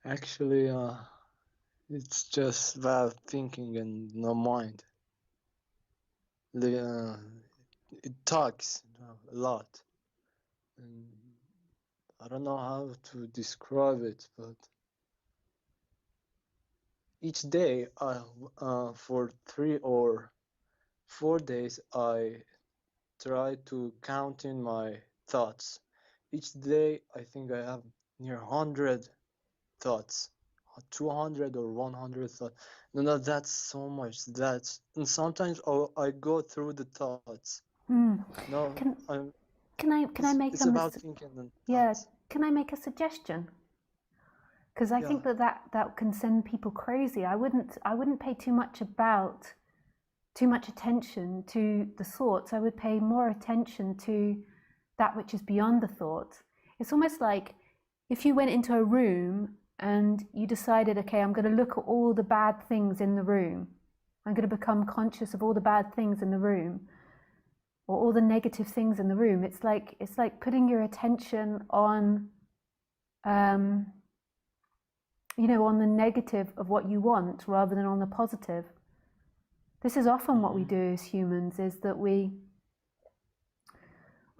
Actually, it's just about thinking and no mind. The, it talks a lot, and I don't know how to describe it, but each day, for 3 or 4 days, I try to count in my thoughts. Each day, I think I have near 100 thoughts, 200 or 100 thoughts. No, that's so much. And sometimes I go through the thoughts. No, Can can I make it's about thinking and thoughts. can I make a suggestion? Because I think Yeah. that can send people crazy. I wouldn't pay too much attention to the thoughts. I would pay more attention to that which is beyond the thought. It's almost like if you went into a room and you decided, okay, I'm going to look at all the bad things in the room. I'm going to become conscious of all the bad things in the room, or all the negative things in the room. It's like putting your attention on, on the negative of what you want rather than on the positive. This is often what we do as humans, is that we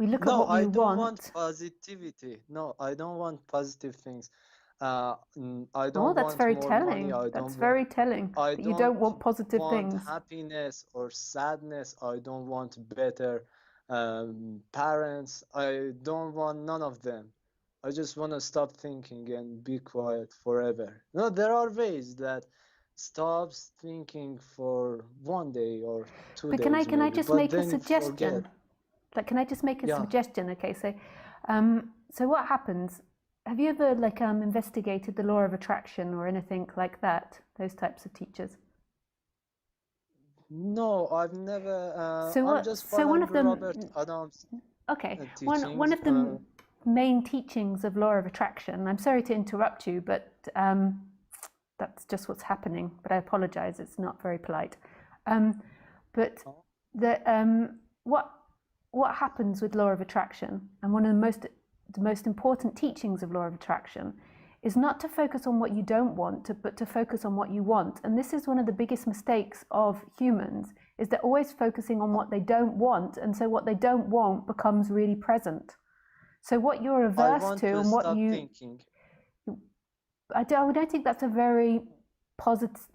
look at what we I don't want want. positivity. No, I don't want positive things. I Oh, don't that's want very more money. telling. That's very telling I that you don't don't want positive want things. happiness or sadness. I don't want better parents. I don't want none of them. I just want to stop thinking and be quiet forever. No, there are ways that stops thinking for 1 day or two But days can I maybe, just but make a then you forget. suggestion? Like, can I just make a Yeah. suggestion? Okay, so what happens? Have you ever investigated the law of attraction or anything like that? Those types of teachers. No, I've never. So I'm what? just So one following of Robert them. Adams' Okay, one teachings. of the main teachings of law of attraction. I'm sorry to interrupt you, but that's just what's happening. But I apologize. It's not very polite. But the what happens with law of attraction, and one of the most important teachings of law of attraction, is not to focus on what you don't want, but to focus on what you want. And this is one of the biggest mistakes of humans, is they're always focusing on what they don't want, and so what they don't want becomes really present. So what you're I averse want to to and what stop you, thinking. I don't think that's a very positive.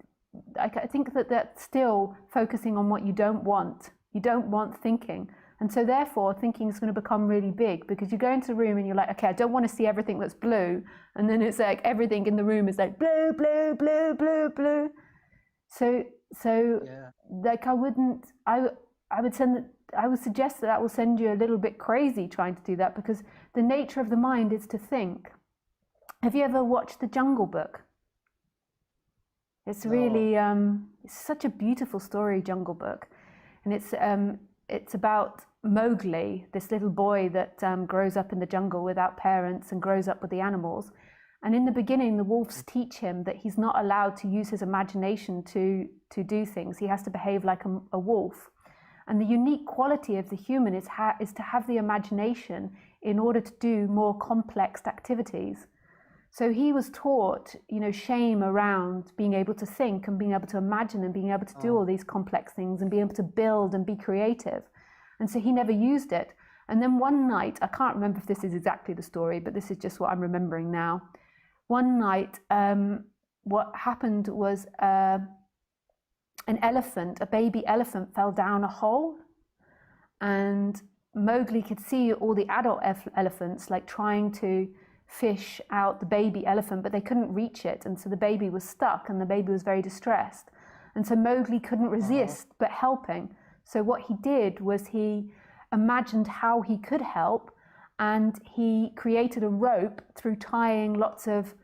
I think that that's still focusing on what you don't want. You don't want thinking. And so therefore thinking is going to become really big, because you go into the room and you're like, okay, I don't want to see everything that's blue. And then it's like everything in the room is like blue, blue, blue, blue, blue. So Yeah. like I would suggest that will send you a little bit crazy trying to do that, because the nature of the mind is to think. Have you ever watched The Jungle Book? It's really No. it's such a beautiful story, Jungle Book, and it's about Mowgli, this little boy that grows up in the jungle without parents and grows up with the animals. And in the beginning, the wolves teach him that he's not allowed to use his imagination to do things. He has to behave like a wolf. And the unique quality of the human is to have the imagination in order to do more complex activities. So he was taught, shame around being able to think and being able to imagine and being able to do all these complex things and be able to build and be creative. And so he never used it. And then one night, I can't remember if this is exactly the story, but this is just what I'm remembering now. One night, what happened was an elephant, a baby elephant, fell down a hole, and Mowgli could see all the adult elephants like trying to fish out the baby elephant, but they couldn't reach it, and so the baby was stuck, and the baby was very distressed. And so Mowgli couldn't resist but helping. So what he did was he imagined how he could help, and he created a rope through tying lots of,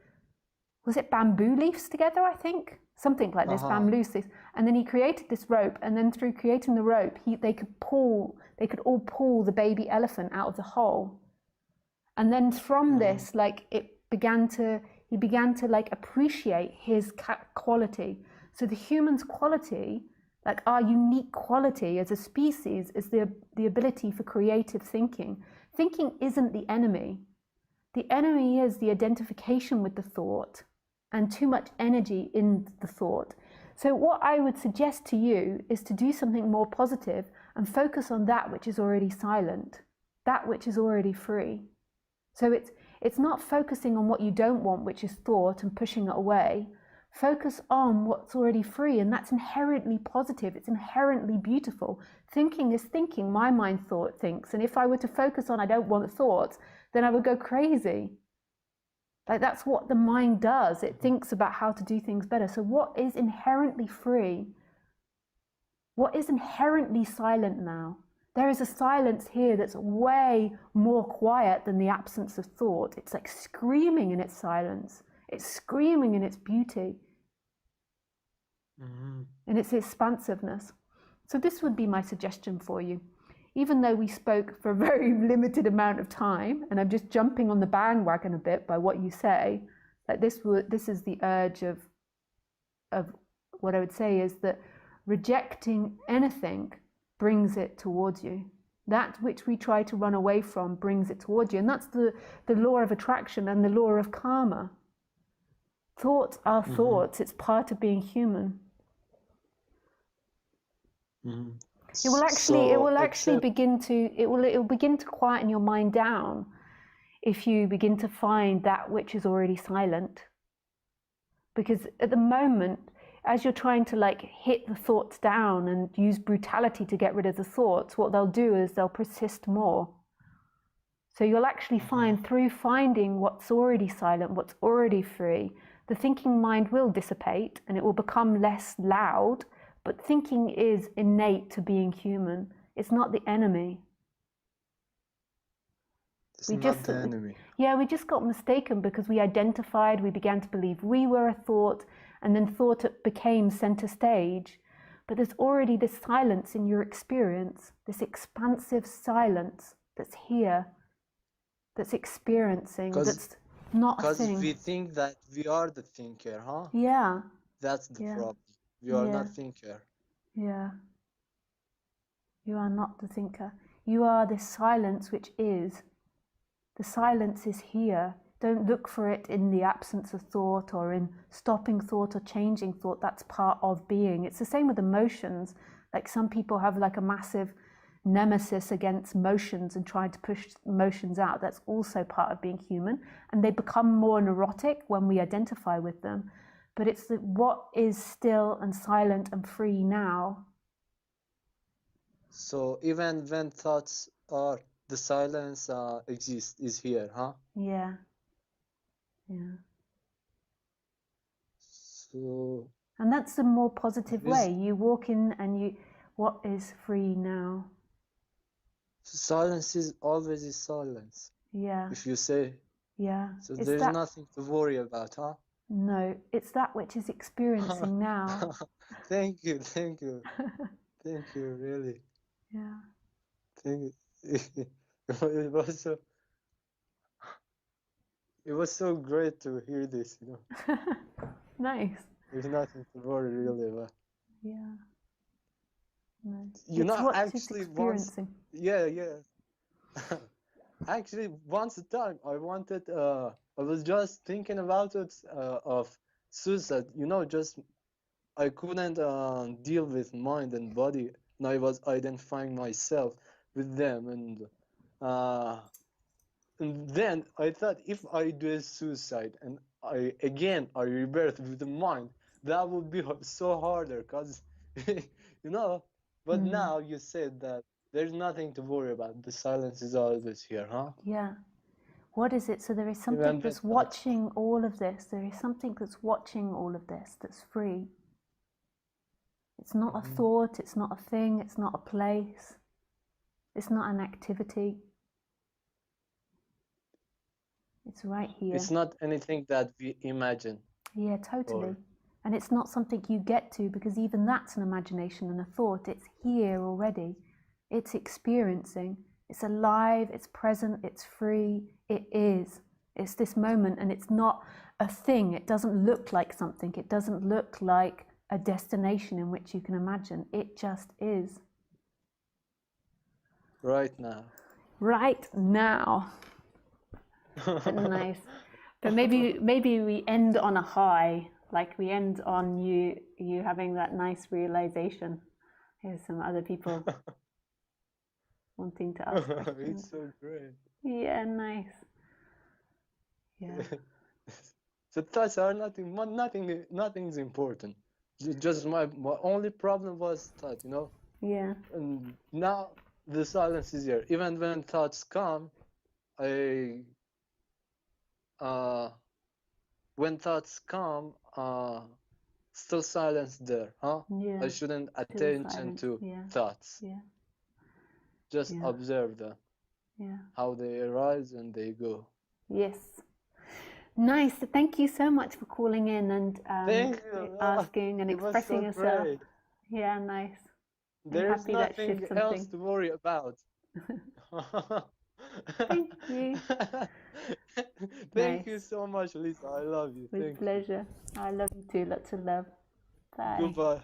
was it bamboo leaves together, I think? Something like this, bamboo leaves. And then he created this rope, and then through creating the rope, they could all pull the baby elephant out of the hole. And then from this, he began to like appreciate his quality. So the human's quality, like our unique quality as a species, is the ability for creative thinking. Thinking isn't the enemy. The enemy is the identification with the thought. and too much energy in the thought. So what I would suggest to you is to do something more positive and focus on that which is already silent, that which is already free. So it's not focusing on what you don't want, which is thought, and pushing it away. Focus on what's already free, and that's inherently positive. It's inherently beautiful. Thinking is thinking. My mind thinks, and if I were to focus on I don't want thoughts, then I would go crazy. Like, that's what the mind does. It thinks about how to do things better. So what is inherently free? What is inherently silent now? There is a silence here that's way more quiet than the absence of thought. It's like screaming in its silence. It's screaming in its beauty, in its expansiveness. So this would be my suggestion for you. Even though we spoke for a very limited amount of time, and I'm just jumping on the bandwagon a bit by what you say, that this is the urge of what I would say is that rejecting anything brings it towards you. That which we try to run away from brings it towards you. And that's the law of attraction and the law of karma. Thoughts are thoughts. It's part of being human. It will begin to quieten your mind down if you begin to find that which is already silent. Because at the moment, as you're trying to like hit the thoughts down and use brutality to get rid of the thoughts, what they'll do is they'll persist more. So you'll actually find, through finding what's already silent, what's already free, the thinking mind will dissipate and it will become less loud. But thinking is innate to being human. It's not the enemy. It's not the enemy. Yeah, we just got mistaken because we identified, we began to believe we were a thought, and then thought it became center stage. But there's already this silence in your experience, this expansive silence that's here, that's experiencing, that's not a thing. Because we think that we are the thinker, huh? Yeah. That's the problem. You are not thinker. Yeah. You are not the thinker. You are this silence which is. The silence is here. Don't look for it in the absence of thought or in stopping thought or changing thought. That's part of being. It's the same with emotions. Like, some people have like a massive nemesis against motions and trying to push emotions out. That's also part of being human. And they become more neurotic when we identify with them. But it's what is still and silent and free now. So even when thoughts are, the silence exists, is here, huh? Yeah. Yeah. So. And that's a more positive way. You walk in and what is free now? Silence is always silence. Yeah. If you say. Yeah. So there's nothing to worry about, huh? No, it's that which is experiencing now. Thank you, thank you. Thank you, really. Yeah. Thank you. It was so great to hear this, you know. Nice. There's nothing to worry really about. Yeah. No. You it's know, what actually once, yeah. Actually, once a time I wanted, I was just thinking about it, of suicide. You know, just I couldn't deal with mind and body, and I was identifying myself with them, and then I thought, if I do a suicide and I rebirth with the mind, that would be so harder, cause you know. But now you said that there's nothing to worry about. The silence is always here, huh? Yeah. What is it? So there is something that's watching all of this. There is something that's watching all of this that's free. It's not a thought, it's not a thing, it's not a place, it's not an activity. It's right here. It's not anything that we imagine. Yeah, totally. And it's not something you get to, because even that's an imagination and a thought. It's here already. It's experiencing. It's alive, it's present, it's free, it is. It's this moment, and it's not a thing. It doesn't look like something. It doesn't look like a destination in which you can imagine. It just is. Right now. Right now. Nice. But maybe we end on a high, like we end on you having that nice realization. Here's some other people wanting to ask questions. It's so great. Yeah, nice. Yeah. The thoughts are nothing's important. Just my only problem was thought, you know. Yeah. And now the silence is here. Even when thoughts come, I when thoughts come, still silence there, huh? Yeah. I shouldn't Still attention silence. to Yeah. thoughts. Yeah. Just Yeah. observe them, Yeah. how they arise and they go. Yes. Nice. Thank you so much for calling in and Thank you. asking and It was expressing so yourself. great. Yeah, nice. I'm There's happy that nothing shifts else something. to worry about. Thank you. Thank you Nice. so much, Lisa. I love you. With Thank you. pleasure. I love you too. Lots of love. Bye. Goodbye.